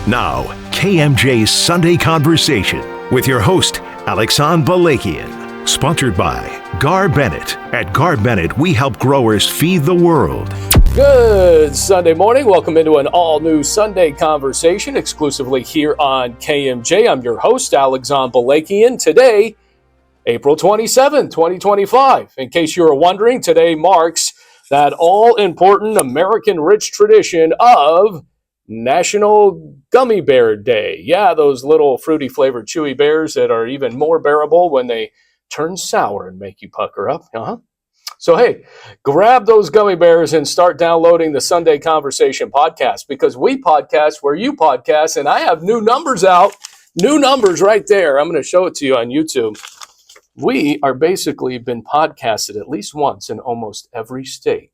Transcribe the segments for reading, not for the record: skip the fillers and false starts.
Now, KMJ's Sunday Conversation with your host, Alexan Balakian. Sponsored by Gar Bennett. At Gar Bennett, we help growers feed the world. Good Sunday morning. Welcome into an all-new Sunday Conversation exclusively here on KMJ. I'm your host, Alexan Balakian. Today, April 27, 2025. In case you were wondering, today marks that all-important American-rich tradition of National Gummy Bear Day. Yeah, those little fruity-flavored chewy bears that are even more bearable when they turn sour and make you pucker up. So, hey, grab those gummy bears and start downloading the Sunday Conversation podcast, because we podcast where you podcast, and I have new numbers out. New numbers right there. I'm going to show it to you on YouTube. We are basically been podcasted at least once in almost every state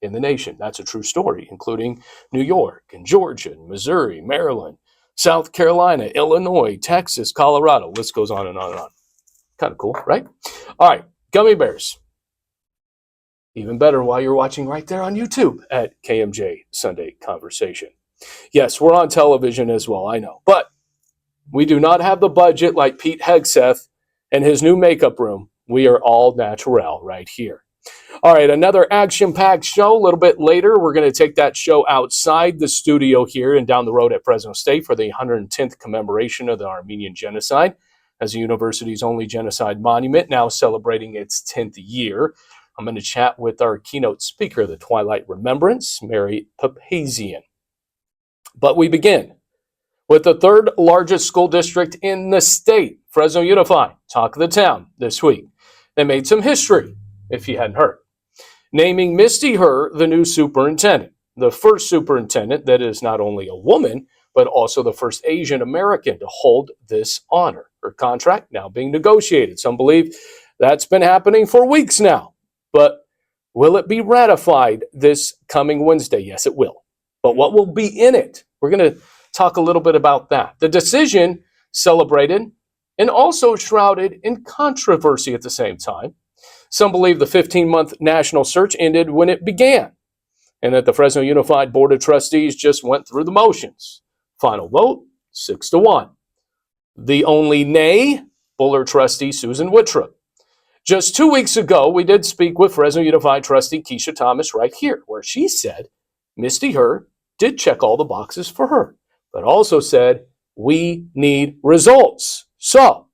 in the nation. That's a true story, including New York and Georgia, and Missouri, Maryland, South Carolina, Illinois, Texas, Colorado. List goes on and on and on. Kind of cool, right? All right, gummy bears. Even better while you're watching right there on YouTube at KMJ Sunday Conversation. Yes, we're on television as well, I know. But we do not have the budget like Pete Hegseth and his new makeup room. We are all natural right here. All right, another action-packed show. A little bit later, we're going to take that show outside the studio here and down the road at Fresno State for the 110th commemoration of the Armenian Genocide, as the university's only genocide monument, now celebrating its 10th year. I'm going to chat with our keynote speaker, the Twilight Remembrance, Mary Papazian. But we begin with the third largest school district in the state, Fresno Unified, talk of the town this week. They made some history, if you hadn't heard, naming Misty Her the new superintendent, the first superintendent that is not only a woman, but also the first Asian American to hold this honor. Her contract now being negotiated. Some believe that's been happening for weeks now. But will it be ratified this coming Wednesday? Yes, it will. But what will be in it? We're going to talk a little bit about that. The decision celebrated and also shrouded in controversy at the same time. Some believe the 15-month national search ended when it began, and that the Fresno Unified Board of Trustees just went through the motions. Final vote, 6-1. The only nay, Buller trustee Susan Wittrup. Just 2 weeks ago, we did speak with Fresno Unified trustee Keisha Thomas right here, where she said Misty Her did check all the boxes for her, but also said we need results. So,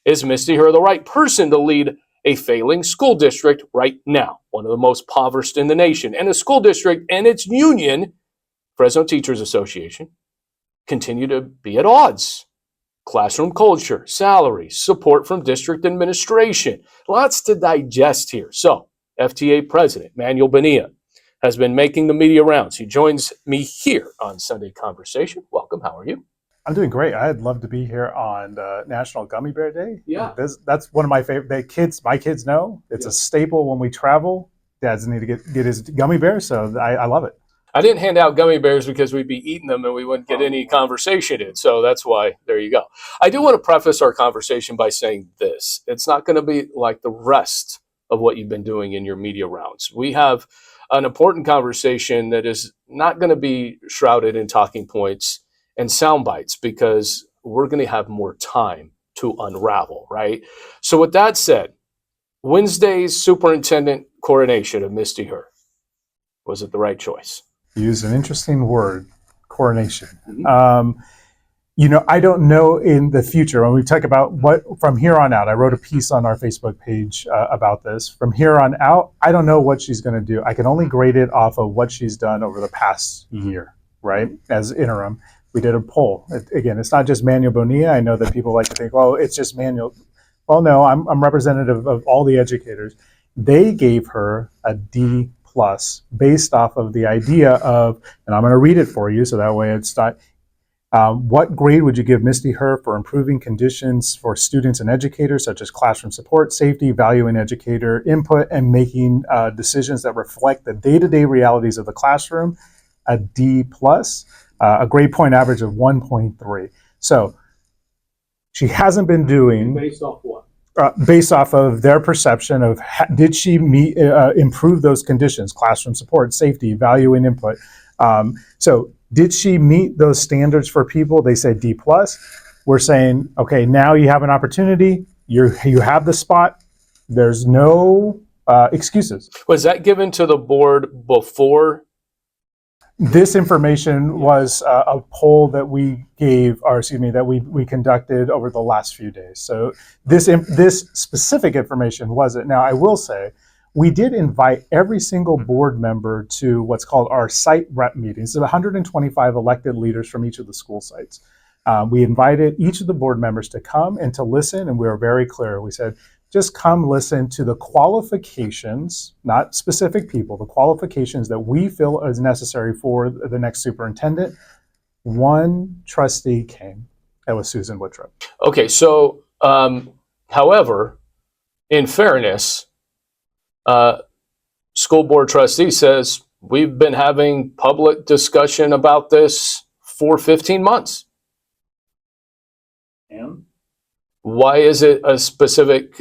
is Misty Her the right person to lead a failing school district right now, one of the most impoverished in the nation, and a school district and its union, Fresno Teachers Association, continue to be at odds? Classroom culture, salaries, support from district administration. Lots to digest here. So, FTA President Manuel Bonilla has been making the media rounds. He joins me here on Sunday Conversation. Welcome. How are you? I'm doing great. I'd love to be here on National Gummy Bear Day. Yeah. That's one of my favorite. My kids know it's a staple when we travel. Dads need to get his gummy bear, so I love it. I didn't hand out gummy bears because we'd be eating them and we wouldn't get any conversation in. So that's why, there you go. I do want to preface our conversation by saying this. It's not going to be like the rest of what you've been doing in your media rounds. We have an important conversation that is not going to be shrouded in talking points and sound bites, because we're going to have more time to unravel, right? So with that said, Wednesday's superintendent coronation of Misty Her, was it the right choice? You used an interesting word, coronation. I don't know in the future, when we talk about what from here on out, I wrote a piece on our Facebook page about this. From here on out, I don't know what she's going to do. I can only grade it off of what she's done over the past year, right? As interim. We did a poll. Again, it's not just Manuel Bonilla. I know that people like to think, well, it's just Manuel. Well, no, I'm representative of all the educators. They gave her a D+ based off of the idea of, and I'm going to read it for you so that way it's not, what grade would you give Misty Her for improving conditions for students and educators, such as classroom support, safety, valuing educator input, and making decisions that reflect the day-to-day realities of the classroom? A D+. A grade point average of 1.3. So she hasn't been doing... Based off what? Based off of their perception of did she improve those conditions, classroom support, safety, value, and input. So Did she meet those standards for people? They said D+. We're saying, okay, now you have an opportunity. You have the spot. There's no excuses. Was that given to the board before? This information was a poll that we gave, or excuse me, that we conducted over the last few days. So this specific information wasn't. Now, I will say, we did invite every single board member to what's called our site rep meetings. There's 125 elected leaders from each of the school sites. We invited each of the board members to come and to listen, and we were very clear. We said, just come listen to the qualifications, not specific people, the qualifications that we feel is necessary for the next superintendent. One trustee came. That was Susan Woodruff. Okay, so, however, in fairness, school board trustee says, we've been having public discussion about this for 15 months. And? Why is it a specific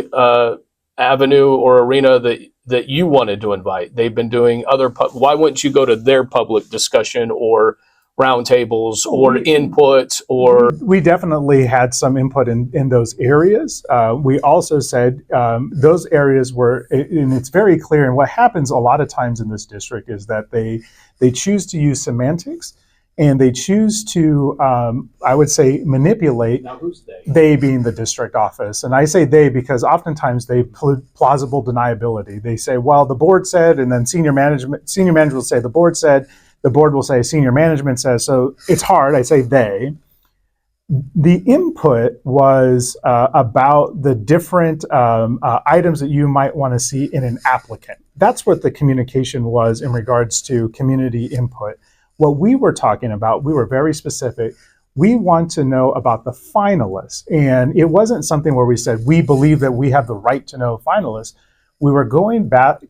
avenue or arena that you wanted to invite? They've been doing other, why wouldn't you go to their public discussion or roundtables or input? Or we definitely had some input in those areas. We also said those areas were, and it's very clear, and what happens a lot of times in this district is that they choose to use semantics, and they choose to, I would say, manipulate. Now, who's they? They being the district office. And I say they because oftentimes they plausible deniability. They say, well, the board said, and then senior management will say, the board said, the board will say, senior management says. So it's hard. I say they. The input was about the different items that you might want to see in an applicant. That's what the communication was in regards to community input. What we were talking about, we were very specific. We want to know about the finalists. And it wasn't something where we said, we believe that we have the right to know finalists. We were going back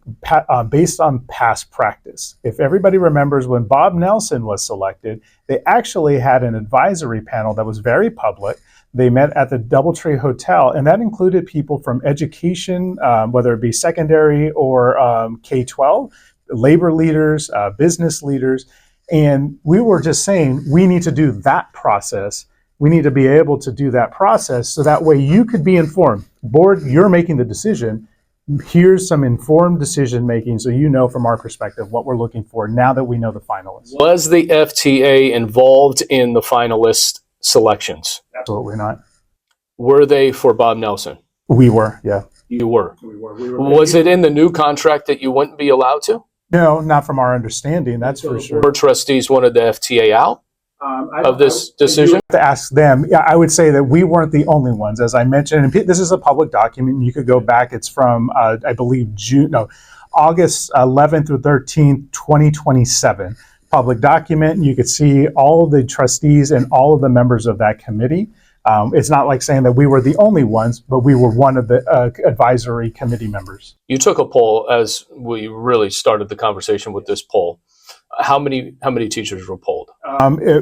based on past practice. If everybody remembers when Bob Nelson was selected, they actually had an advisory panel that was very public. They met at the Doubletree Hotel, and that included people from education, whether it be secondary or K-12, labor leaders, business leaders. And we were just saying, we need to do that process. We need to be able to do that process so that way you could be informed. Board, you're making the decision. Here's some informed decision making so you know from our perspective what we're looking for now that we know the finalists. Was the FTA involved in the finalist selections? Absolutely not. Were they for Bob Nelson? We were, yeah. You were? We were. Was it in the new contract that you wouldn't be allowed to? No, not from our understanding, that's for sure. Board trustees wanted the FTA out of this decision? To ask them, yeah, I would say that we weren't the only ones. As I mentioned, and this is a public document, and you could go back, it's from, I believe, August 11th through 13th, 2027. Public document, and you could see all of the trustees and all of the members of that committee. It's not like saying that we were the only ones, but we were one of the advisory committee members. You took a poll as we really started the conversation with this poll. How many teachers were polled?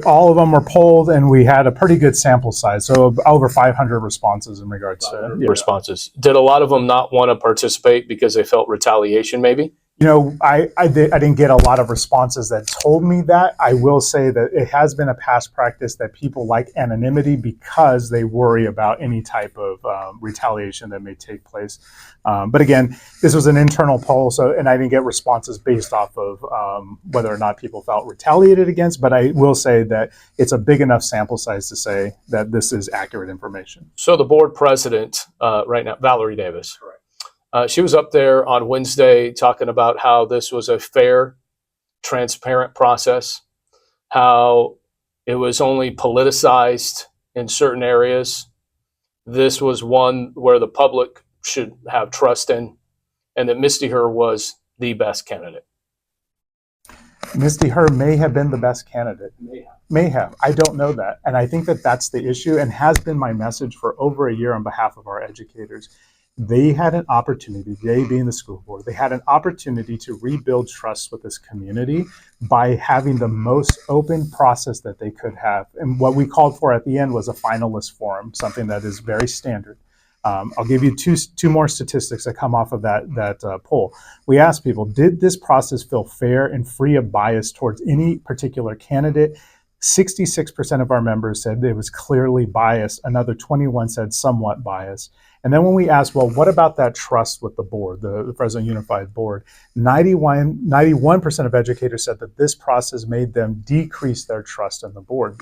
All of them were polled, and we had a pretty good sample size, so over 500 responses in regards to responses. Did a lot of them not want to participate because they felt retaliation, maybe? You know, I didn't get a lot of responses that told me that. I will say that it has been a past practice that people like anonymity because they worry about any type of retaliation that may take place. But again, this was an internal poll, and I didn't get responses based off of whether or not people felt retaliated against. But I will say that it's a big enough sample size to say that this is accurate information. So the board president right now, Valerie Davis. Correct. She was up there on Wednesday talking about how this was a fair, transparent process, how it was only politicized in certain areas. This was one where the public should have trust in, and that Misty Her was the best candidate. Misty Her may have been the best candidate. May have. I don't know that. And I think that that's the issue, and has been my message for over a year on behalf of our educators. They had an opportunity, they being the school board, they had an opportunity to rebuild trust with this community by having the most open process that they could have. And what we called for at the end was a finalist forum, something that is very standard. I'll give you two more statistics that come off of that poll. We asked people, did this process feel fair and free of bias towards any particular candidate? 66% of our members said it was clearly biased. Another 21 said somewhat biased. And then when we asked, well, what about that trust with the board, the Fresno Unified board? 91% of educators said that this process made them decrease their trust in the board.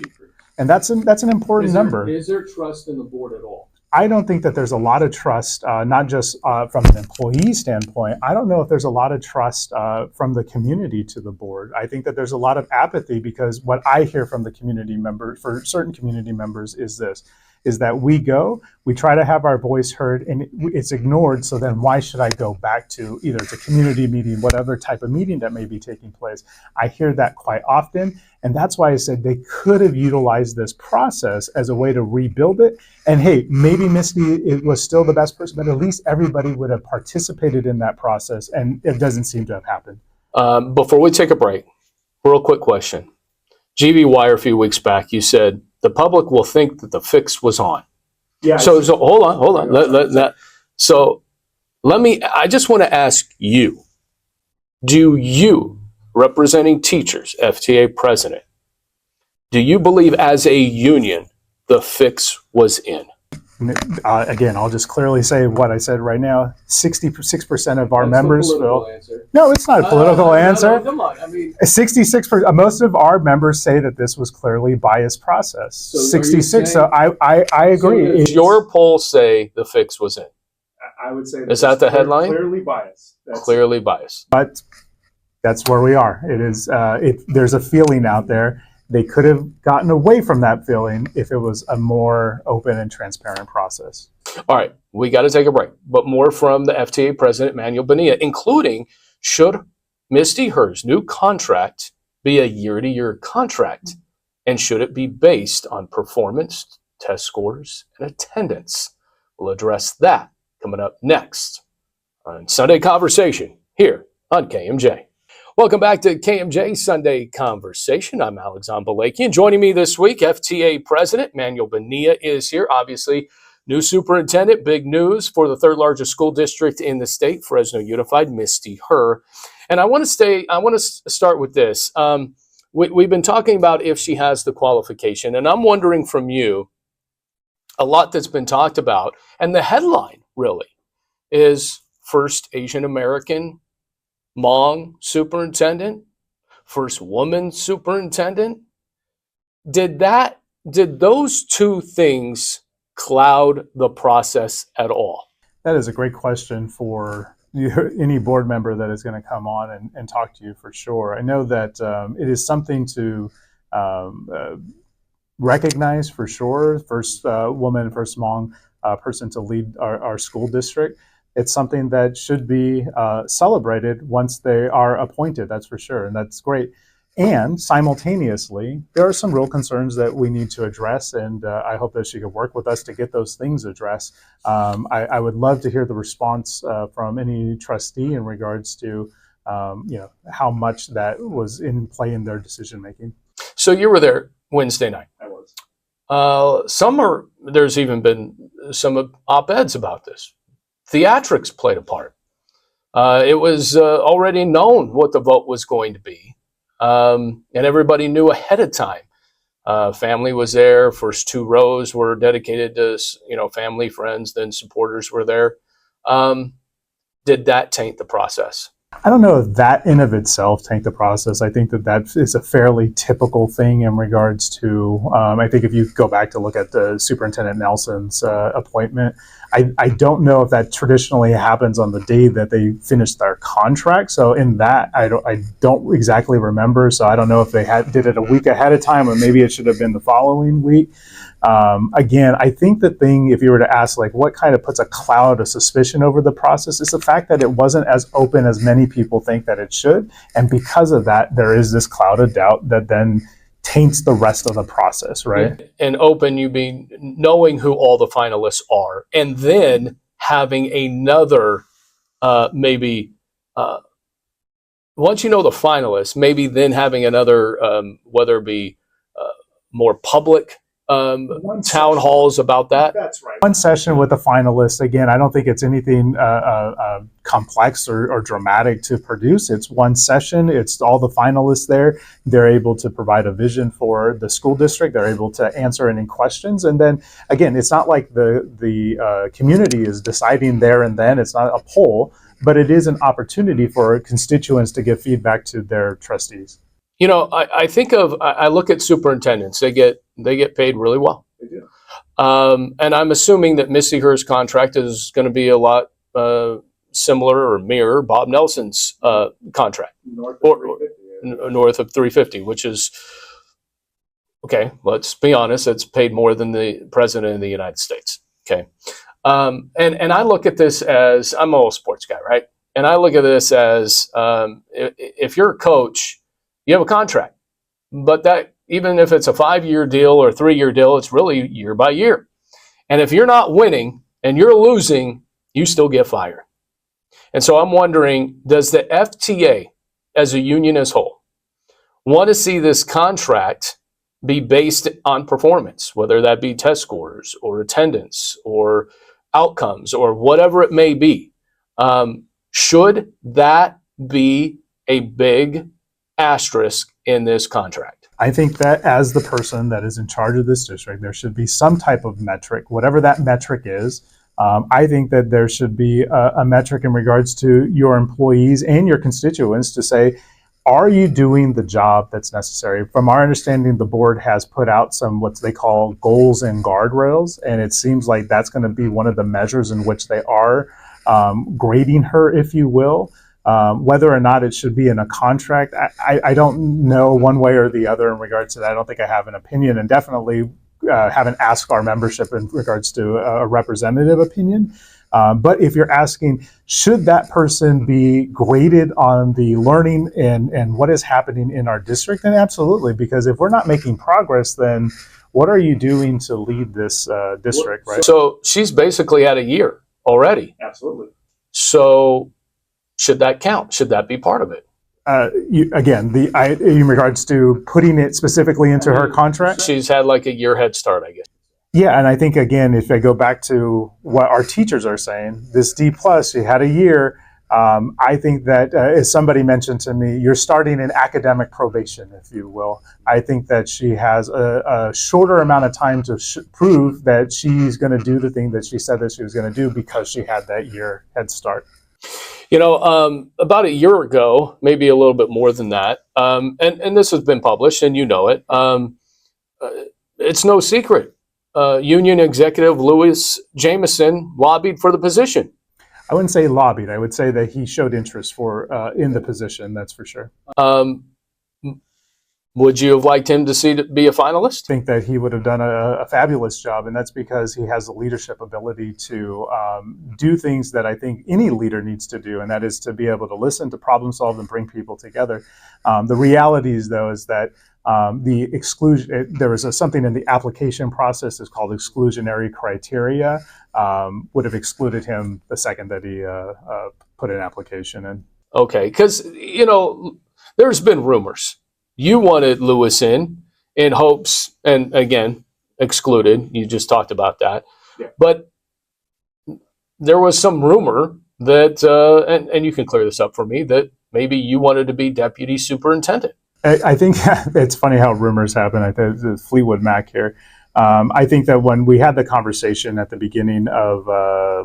And that's an important number. Is there trust in the board at all? I don't think that there's a lot of trust, not just from an employee standpoint. I don't know if there's a lot of trust from the community to the board. I think that there's a lot of apathy, because what I hear from the community members, for certain community members, is that we try to have our voice heard, and it's ignored. So then why should I go back to either it's a community meeting, whatever type of meeting that may be taking place? I hear that quite often. And that's why I said they could have utilized this process as a way to rebuild it. And hey, maybe Misty it was still the best person, but at least everybody would have participated in that process. And it doesn't seem to have happened. Before we take a break, real quick question. GVY a few weeks back, you said the public will think that the fix was on. Yeah. So hold on. I just want to ask you, do you, representing teachers, FTA president, do you believe as a union the fix was in? Again, I'll just clearly say what I said right now. 66% of our That's members a political feel. answer. No, it's not a political answer. No, come on. I mean, 66%. Most of our members say that this was clearly biased process. So 66. So I agree. so does your poll say the fix was in? I would say Is that the headline? Clearly biased. Clearly biased. But that's where we are. It is. There's a feeling out there. They could have gotten away from that feeling if it was a more open and transparent process. All right, we got to take a break, but more from the FTA president, Manuel Bonilla, including should Misty Her's new contract be a year-to-year contract, and should it be based on performance, test scores, and attendance? We'll address that coming up next on Sunday Conversation here on KMJ. Welcome back to KMJ Sunday Conversation. I'm Alexander Balakian. Joining me this week, FTA President Manuel Bonilla is here. Obviously, new superintendent, big news for the third largest school district in the state, Fresno Unified, Misty Her. And I want to start with this. We've been talking about if she has the qualification, and I'm wondering from you, a lot that's been talked about, and the headline really is first Asian American Hmong superintendent, first woman superintendent. Did those two things cloud the process at all? That is a great question for any board member that is going to come on and talk to you for sure. I know that it is something to recognize for sure. First woman, first Hmong person to lead our school district. It's something that should be celebrated once they are appointed, that's for sure, and that's great. And simultaneously, there are some real concerns that we need to address, and I hope that she could work with us to get those things addressed. I would love to hear the response from any trustee in regards to how much that was in play in their decision making. So you were there Wednesday night. I was. There's even been some op-eds about this. Theatrics played a part. It was already known what the vote was going to be, and everybody knew ahead of time. Family was there. First two rows were dedicated to family, friends. Then supporters were there. Did that taint the process? I don't know if that in of itself tanked the process. I think that is a fairly typical thing in regards to, I think if you go back to look at the Superintendent Nelson's appointment, I don't know if that traditionally happens on the day that they finish their contract. So in that, I don't exactly remember. So I don't know if they did it a week ahead of time, or maybe it should have been the following week. Again, I think the thing, if you were to ask, like, what kind of puts a cloud of suspicion over the process, is the fact that it wasn't as open as many people think that it should. And because of that, there is this cloud of doubt that then taints the rest of the process, right? And open, you mean knowing who all the finalists are, and then having another, maybe, once you know the finalists, maybe then having another, whether it be more public town halls about that? That's right. One session with the finalists. Again, I don't think it's anything complex or dramatic to produce. It's one session. It's all the finalists there. They're able to provide a vision for the school district. They're able to answer any questions. And then, again, it's not like the community is deciding there and then. It's not a poll, but it is an opportunity for constituents to give feedback to their trustees. You know, I look at superintendents. They get paid really well. They do. And I'm assuming that Misty Her's contract is going to be a lot similar or mirror Bob Nelson's contract, north of 350, which is, okay, let's be honest, it's paid more than the president of the United States. Okay. And I look at this as, I'm an old sports guy, right? And I look at this as, if you're a coach, you have a contract, but that, even if it's a 5-year deal or a 3-year deal, it's really year by year. And if you're not winning and you're losing, you still get fired. And so I'm wondering, does the FTA as a union as whole want to see this contract be based on performance, whether that be test scores or attendance or outcomes or whatever it may be? Should that be a big asterisk in this contract? I think that as the person that is in charge of this district, there should be some type of metric, whatever that metric is. I think that there should be a metric in regards to your employees and your constituents to say, are you doing the job that's necessary? From our understanding, the board has put out some what they call goals and guardrails, and it seems like that's going to be one of the measures in which they are grading her, if you will. Whether or not it should be in a contract, I don't know one way or the other in regards to that. I don't think I have an opinion, and definitely haven't asked our membership in regards to a representative opinion. But if you're asking, should that person be graded on the learning and what is happening in our district, then absolutely, because if we're not making progress, then what are you doing to lead this district, right? So she's basically at a year already. Absolutely. So should that count? Should that be part of it? In regards to putting it specifically into her contract? She's had like a year head start, I guess. Yeah, and I think, again, if I go back to what our teachers are saying, this D+, she had a year. I think that, as somebody mentioned to me, you're starting an academic probation, if you will. I think that she has a shorter amount of time to prove that she's going to do the thing that she said that she was going to do because she had that year head start. You know, about a year ago, maybe a little bit more than that, and this has been published, and you know it, it's no secret. Union executive Louis Jameson lobbied for the position. I wouldn't say lobbied. I would say that he showed interest in the position, that's for sure. Would you have liked him to be a finalist? I think that he would have done a fabulous job, and that's because he has the leadership ability to do things that I think any leader needs to do, and that is to be able to listen, to problem solve, and bring people together. The reality is, though, is that the exclusion, there was something in the application process is called exclusionary criteria, would have excluded him the second that he put an application in. Okay, because, you know, there's been rumors. You wanted Lewis in hopes, and again, excluded. You just talked about that. Yeah. But there was some rumor that, and you can clear this up for me, that maybe you wanted to be deputy superintendent. I think it's funny how rumors happen. I think it's Fleetwood Mac here. I think that when we had the conversation at the beginning of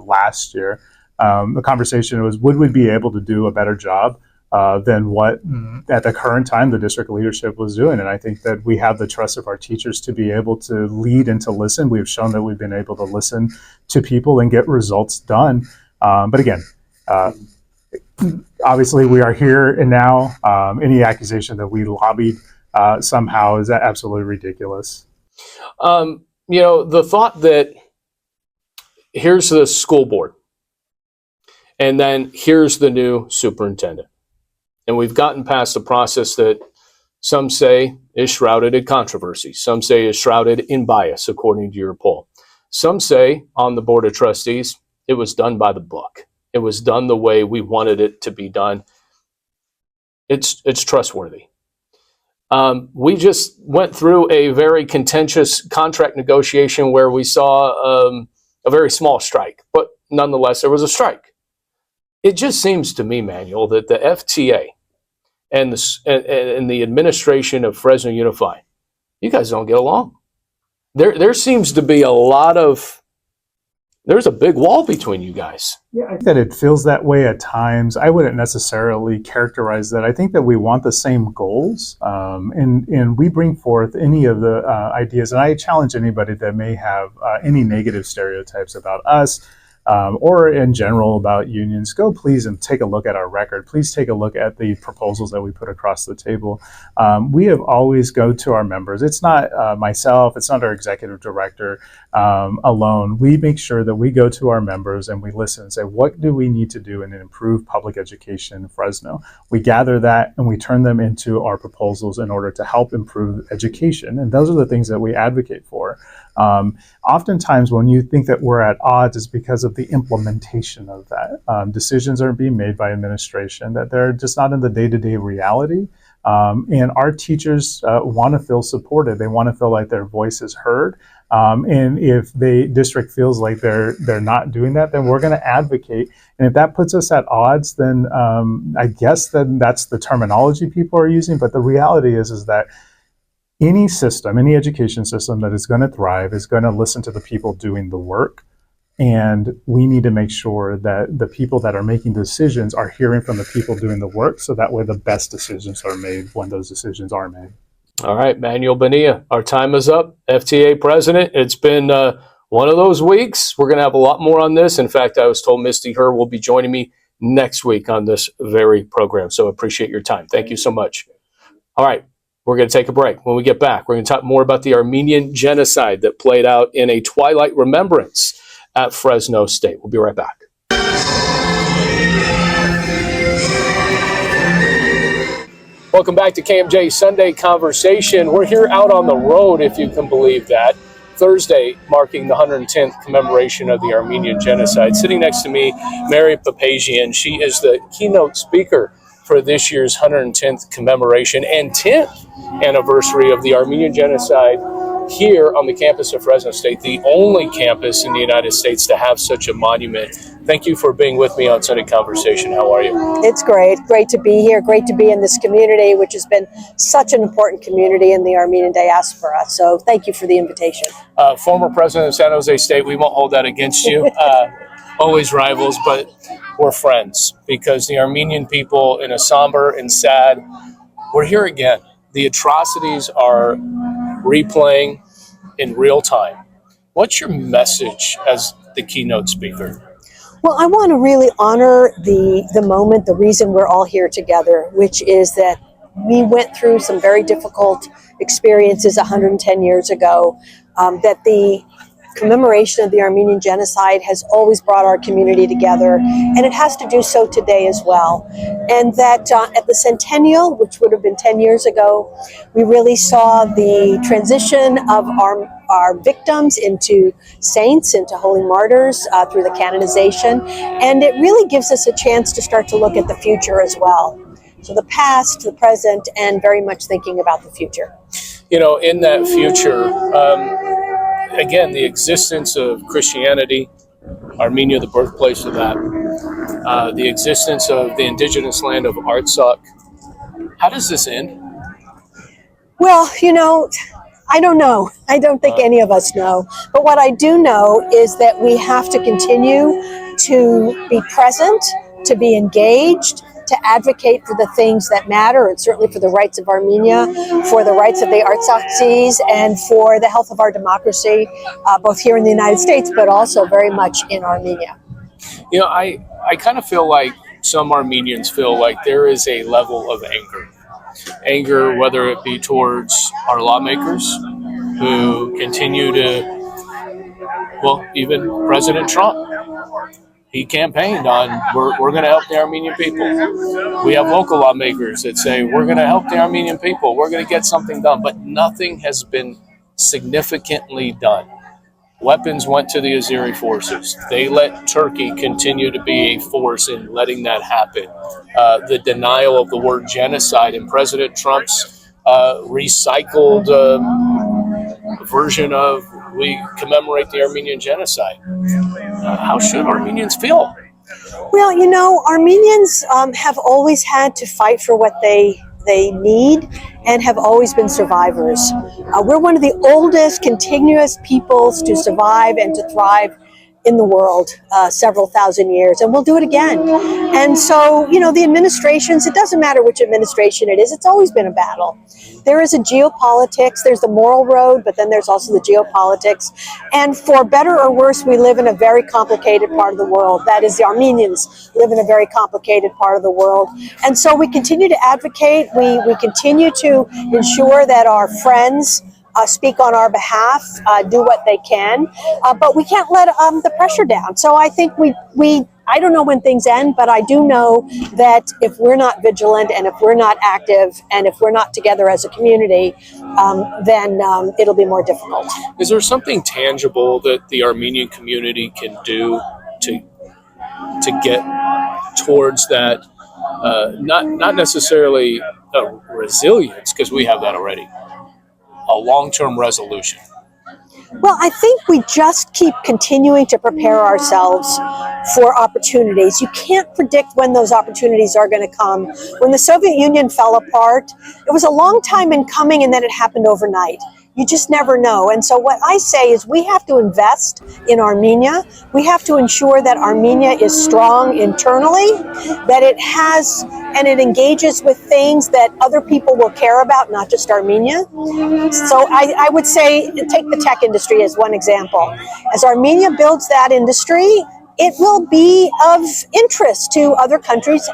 last year, the conversation was, would we be able to do a better job than what at the current time the district leadership was doing? And I think that we have the trust of our teachers to be able to lead and to listen. We've shown that we've been able to listen to people and get results done. But again, obviously we are here and now. Any accusation that we lobbied somehow is absolutely ridiculous. You know, the thought that here's the school board and then here's the new superintendent. And we've gotten past the process that some say is shrouded in controversy. Some say is shrouded in bias, according to your poll. Some say on the Board of Trustees, it was done by the book. It was done the way we wanted it to be done. It's trustworthy. We just went through a very contentious contract negotiation where we saw a very small strike, but nonetheless, there was a strike. It just seems to me, Manuel, that the FTA and the administration of Fresno Unified, you guys don't get along. There seems to be there's a big wall between you guys. Yeah, I think that it feels that way at times. I wouldn't necessarily characterize that. I think that we want the same goals, and we bring forth any of the ideas. And I challenge anybody that may have any negative stereotypes about us, or in general about unions, go please and take a look at our record. Please take a look at the proposals that we put across the table. We have always go to our members. It's not myself, it's not our executive director alone. We make sure that we go to our members and we listen and say, what do we need to do in improve public education in Fresno? We gather that and we turn them into our proposals in order to help improve education. And those are the things that we advocate for. Oftentimes when you think that we're at odds, it's because of the implementation of that. Decisions are being made by administration that they're just not in the day-to-day reality. And our teachers want to feel supported. They want to feel like their voice is heard. And if the district feels like they're not doing that, then we're going to advocate. And if that puts us at odds, then I guess then that's the terminology people are using. But the reality is that any system, any education system that is going to thrive is going to listen to the people doing the work. And we need to make sure that the people that are making decisions are hearing from the people doing the work, so that way the best decisions are made when those decisions are made. All right, Manuel Bonilla, our time is up. FTA president, it's been one of those weeks. We're going to have a lot more on this. In fact, I was told Misty Her will be joining me next week on this very program. So appreciate your time. Thank you so much. All right. We're going to take a break. When we get back, we're going to talk more about the Armenian Genocide that played out in a twilight remembrance at Fresno State. We'll be right back. Welcome back to KMJ Sunday Conversation. We're here out on the road, if you can believe that. Thursday, marking the 110th commemoration of the Armenian Genocide. Sitting next to me, Mary Papazian. She is the keynote speaker for this year's 110th commemoration and 10th anniversary of the Armenian Genocide here on the campus of Fresno State, the only campus in the United States to have such a monument. Thank you for being with me on Sunday Conversation. How are you? It's great. Great to be here. Great to be in this community, which has been such an important community in the Armenian diaspora. So thank you for the invitation. Former president of San Jose State, we won't hold that against you. Always rivals, but we're friends because the Armenian people, in a somber and sad, we're here again. The atrocities are replaying in real time. What's your message as the keynote speaker? Well, I want to really honor the moment, the reason we're all here together, which is that we went through some very difficult experiences 110 years ago, that the commemoration of the Armenian Genocide has always brought our community together, and it has to do so today as well. And that at the centennial, which would have been 10 years ago, we really saw the transition of our victims into saints, into holy martyrs through the canonization. And it really gives us a chance to start to look at the future as well. So the past, the present, and very much thinking about the future. You know, in that future, again, the existence of Christianity, Armenia, the birthplace of that, the existence of the indigenous land of Artsakh. How does this end? Well, you know, I don't know. I don't think any of us know. But what I do know is that we have to continue to be present, to be engaged, to advocate for the things that matter, and certainly for the rights of Armenia, for the rights of the Artsakhs, and for the health of our democracy, both here in the United States, but also very much in Armenia. You know, I kind of feel like some Armenians feel like there is a level of anger, whether it be towards our lawmakers who continue to, well, even President Trump. He campaigned on, we're going to help the Armenian people. We have local lawmakers that say, we're going to help the Armenian people. We're going to get something done. But nothing has been significantly done. Weapons went to the Azeri forces. They let Turkey continue to be a force in letting that happen. The denial of the word genocide in President Trump's recycled version of we commemorate the Armenian Genocide. How should Armenians feel? Well, Armenians have always had to fight for what they need and have always been survivors. We're one of the oldest continuous peoples to survive and to thrive in the world, several thousand years, and we'll do it again. And so, the administrations, it doesn't matter which administration it is, it's always been a battle. There is a geopolitics, there's the moral road, but then there's also the geopolitics. And for better or worse, we live in a very complicated part of the world. That is, the Armenians live in a very complicated part of the world. And so we continue to advocate, we continue to ensure that our friends speak on our behalf, do what they can, but we can't let the pressure down. So I think I don't know when things end, but I do know that if we're not vigilant and if we're not active and if we're not together as a community, then it'll be more difficult. Is there something tangible that the Armenian community can do to get towards that, not necessarily resilience, because we have that already, a long-term resolution? Well, I think we just keep continuing to prepare ourselves for opportunities. You can't predict when those opportunities are going to come. When the Soviet Union fell apart, it was a long time in coming, and then it happened overnight. You just never know. And so what I say is we have to invest in Armenia. We have to ensure that Armenia is strong internally, that it has and it engages with things that other people will care about, not just Armenia. So I would say, take the tech industry as one example. As Armenia builds that industry, it will be of interest to other countries.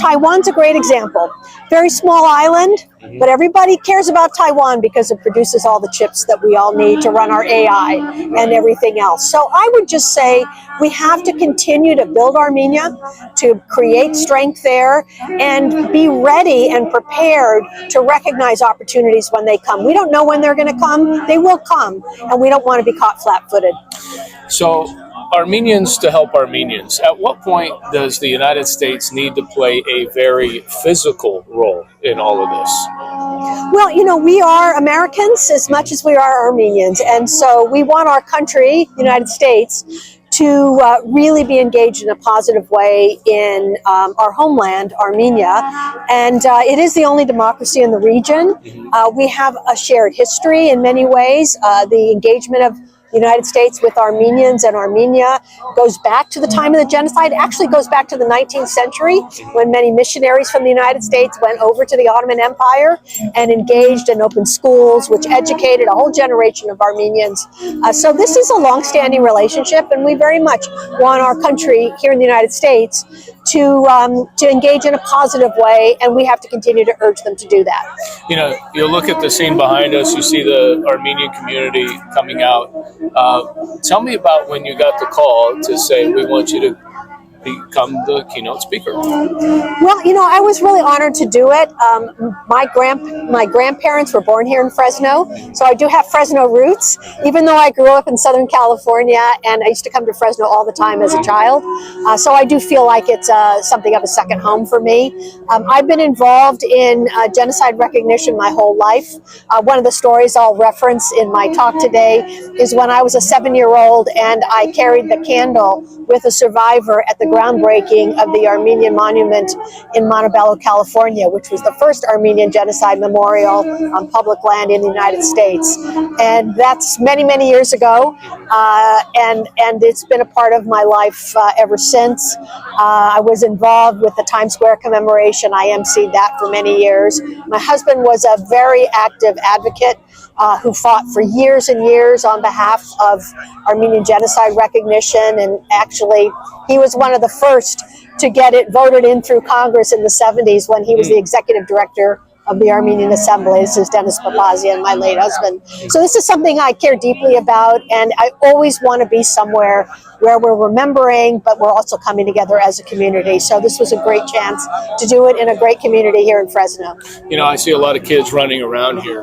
Taiwan's a great example. Very small island, but everybody cares about Taiwan because it produces all the chips that we all need to run our AI and everything else. So I would just say we have to continue to build Armenia, to create strength there, and be ready and prepared to recognize opportunities when they come. We don't know when they're going to come. They will come, and we don't want to be caught flat-footed. So Armenians to help Armenians. At what point does the United States need to play a very physical role in all of this? Well, we are Americans as much as we are Armenians. And so we want our country, the United States, to really be engaged in a positive way in our homeland, Armenia. And it is the only democracy in the region. We have a shared history in many ways. The engagement of the United States with Armenians and Armenia goes back to the time of the genocide. It actually goes back to the 19th century when many missionaries from the United States went over to the Ottoman Empire and engaged and opened schools, which educated a whole generation of Armenians. So this is a long-standing relationship, and we very much want our country here in the United States to engage in a positive way, and we have to continue to urge them to do that. You look at the scene behind us, you see the Armenian community coming out. Tell me about when you got the call to say, we want you to become the keynote speaker. Well, I was really honored to do it. My grandparents were born here in Fresno, so I do have Fresno roots, even though I grew up in Southern California, and I used to come to Fresno all the time as a child. So I do feel like it's something of a second home for me. I've been involved in genocide recognition my whole life. One of the stories I'll reference in my talk today is when I was a 7-year-old and I carried the candle with a survivor at the groundbreaking of the Armenian monument in Montebello, California, which was the first Armenian Genocide memorial on public land in the United States. And that's many, many years ago. And it's been a part of my life ever since. I was involved with the Times Square commemoration. I emceed that for many years. My husband was a very active advocate who fought for years and years on behalf of Armenian genocide recognition. And actually, he was one of the first to get it voted in through Congress in the 70s when he was the executive director of the Armenian Assembly. This is Dennis Papazian, my late husband. So this is something I care deeply about, and I always want to be somewhere where we're remembering, but we're also coming together as a community. So this was a great chance to do it in a great community here in Fresno. I see a lot of kids running around here.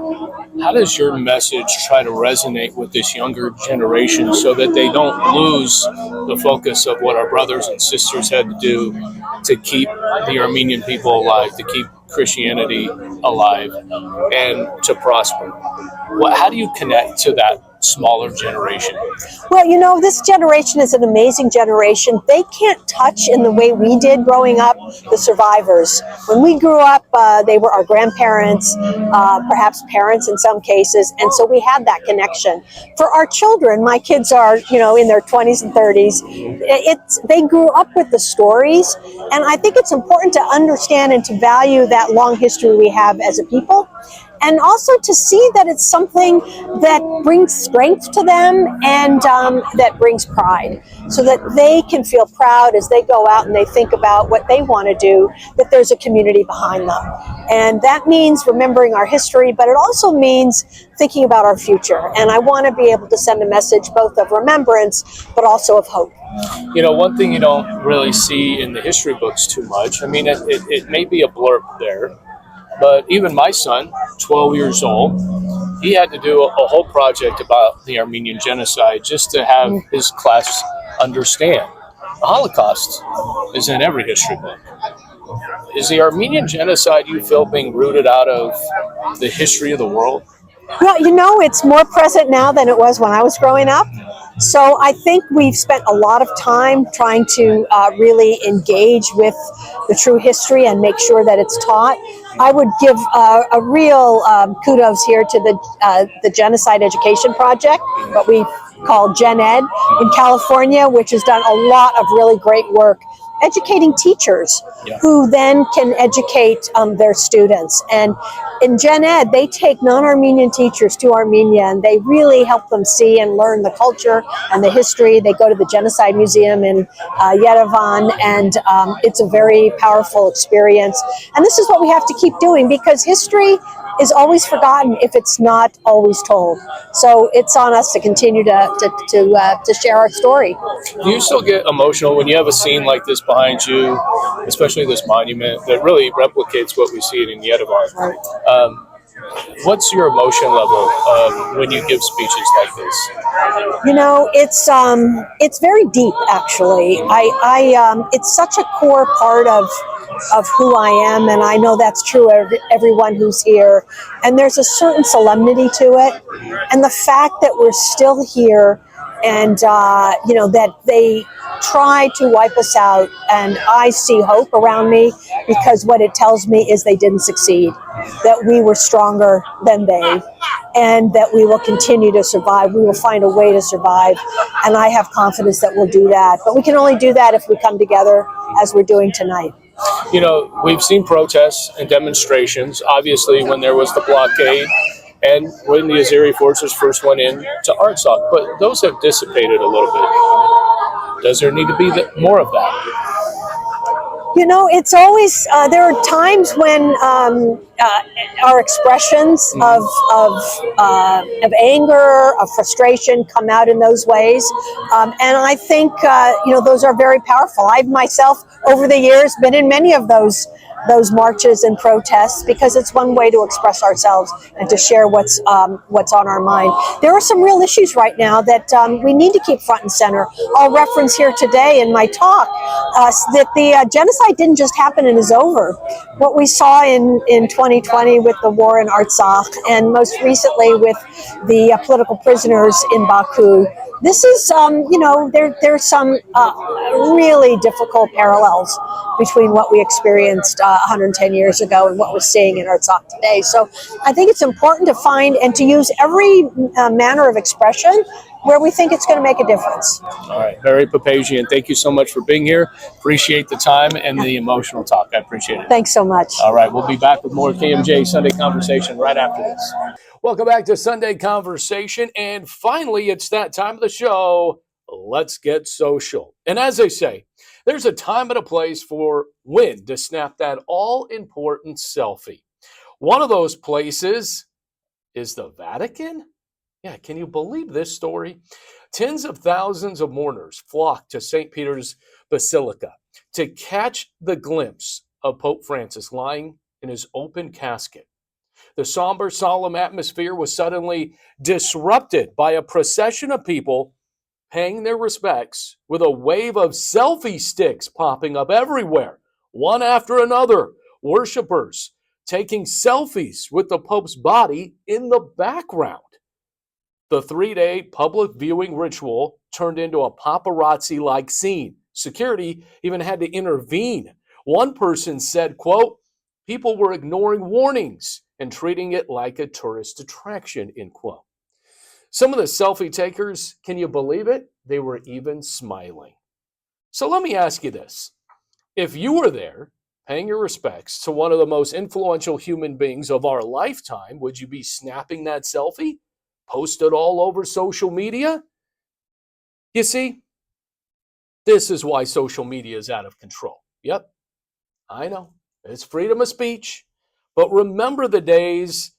How does your message try to resonate with this younger generation so that they don't lose the focus of what our brothers and sisters had to do to keep the Armenian people alive, to keep Christianity alive and to prosper. How do you connect to that smaller generation? Well, this generation is an amazing generation. They can't touch in the way we did growing up the survivors. When we grew up, they were our grandparents, perhaps parents in some cases, and so we had that connection. For our children, my kids are, in their 20s and 30s, they grew up with the stories, and I think it's important to understand and to value that long history we have as a people. And also to see that it's something that brings strength to them and that brings pride, so that they can feel proud as they go out and they think about what they want to do, that there's a community behind them. And that means remembering our history, but it also means thinking about our future. And I want to be able to send a message both of remembrance, but also of hope. One thing you don't really see in the history books too much, it may be a blurb there, but even my son, 12 years old, he had to do a whole project about the Armenian Genocide just to have his class understand. The Holocaust is in every history book. Is the Armenian Genocide, you feel, being rooted out of the history of the world? Well, it's more present now than it was when I was growing up. So I think we've spent a lot of time trying to really engage with the true history and make sure that it's taught. I would give a real kudos here to the Genocide Education Project, what we call Gen Ed in California, which has done a lot of really great work educating teachers who then can educate their students. And in Gen Ed, they take non-Armenian teachers to Armenia, and they really help them see and learn the culture and the history. They go to the Genocide Museum in Yerevan, and it's a very powerful experience. And this is what we have to keep doing, because history is always forgotten if it's not always told. So it's on us to continue to share our story. Do you still get emotional when you have a scene like this behind you, especially this monument that really replicates what we see in Yerevan? Right. What's your emotion level when you give speeches like this? It's very deep, actually. It's such a core part of who I am, and I know that's true of everyone who's here. And there's a certain solemnity to it, and the fact that we're still here, and that they try to wipe us out, and I see hope around me, because what it tells me is they didn't succeed, that we were stronger than they, and that we will continue to survive. We will find a way to survive, and I have confidence that we'll do that. But we can only do that if we come together as we're doing tonight. We've seen protests and demonstrations, obviously, when there was the blockade and when the Azeri forces first went in to Artsakh, but those have dissipated a little bit. Does there need to be more of that? It's always, there are times when our expressions of anger, of frustration come out in those ways. And I think, those are very powerful. I've myself, over the years, been in many of those marches and protests, because it's one way to express ourselves and to share what's on our mind. There are some real issues right now that we need to keep front and center. I'll reference here today in my talk that the genocide didn't just happen and is over. What we saw in 2020 with the war in Artsakh, and most recently with the political prisoners in Baku, this is, there's some really difficult parallels between what we experienced 110 years ago and what we're seeing in Artsakh today. So I think it's important to find and to use every manner of expression where we think it's going to make a difference. All right. Very Papazian, thank you so much for being here. Appreciate the time and the emotional talk. I appreciate it. Thanks so much. All right. We'll be back with more KMJ Sunday Conversation right after this. Welcome back to Sunday Conversation. And finally, it's that time of the show. Let's get social. And as they say, there's a time and a place for when to snap that all-important selfie. One of those places is the Vatican. Yeah, can you believe this story? Tens of thousands of mourners flocked to St. Peter's Basilica to catch the glimpse of Pope Francis lying in his open casket. The somber, solemn atmosphere was suddenly disrupted by a procession of people paying their respects with a wave of selfie sticks popping up everywhere, one after another. Worshippers taking selfies with the Pope's body in the background. The 3-day public viewing ritual turned into a paparazzi-like scene. Security even had to intervene. One person said, quote, people were ignoring warnings and treating it like a tourist attraction, end quote. Some of the selfie takers, can you believe it? They were even smiling. So let me ask you this. If you were there paying your respects to one of the most influential human beings of our lifetime, would you be snapping that selfie? Post it all over social media? You see, this is why social media is out of control. Yep, I know. It's freedom of speech. But remember the days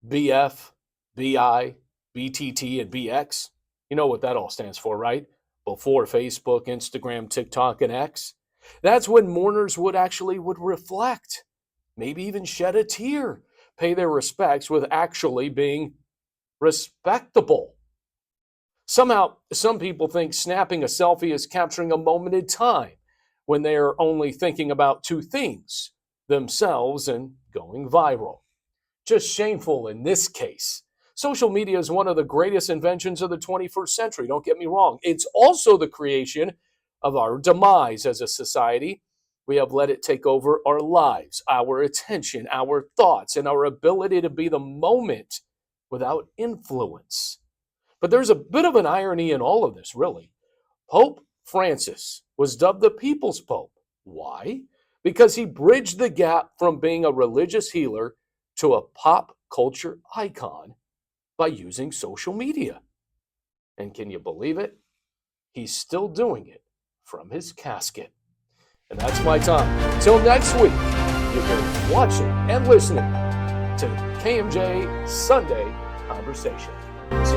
BF, BI, BTT, and BX? You know what that all stands for, right? Before Facebook, Instagram, TikTok, and X. That's when mourners would reflect, maybe even shed a tear, pay their respects with actually being respectable. Somehow, some people think snapping a selfie is capturing a moment in time when they are only thinking about two things, themselves and going viral. Just shameful in this case. Social media is one of the greatest inventions of the 21st century, don't get me wrong. It's also the creation of our demise as a society. We have let it take over our lives, our attention, our thoughts, and our ability to be the moment without influence. But there's a bit of an irony in all of this, really. Pope Francis was dubbed the People's Pope. Why? Because he bridged the gap from being a religious healer to a pop culture icon by using social media. And can you believe it? He's still doing it from his casket. And that's my time. Until next week, you've been watching and listening to KMJ Sunday Conversation. See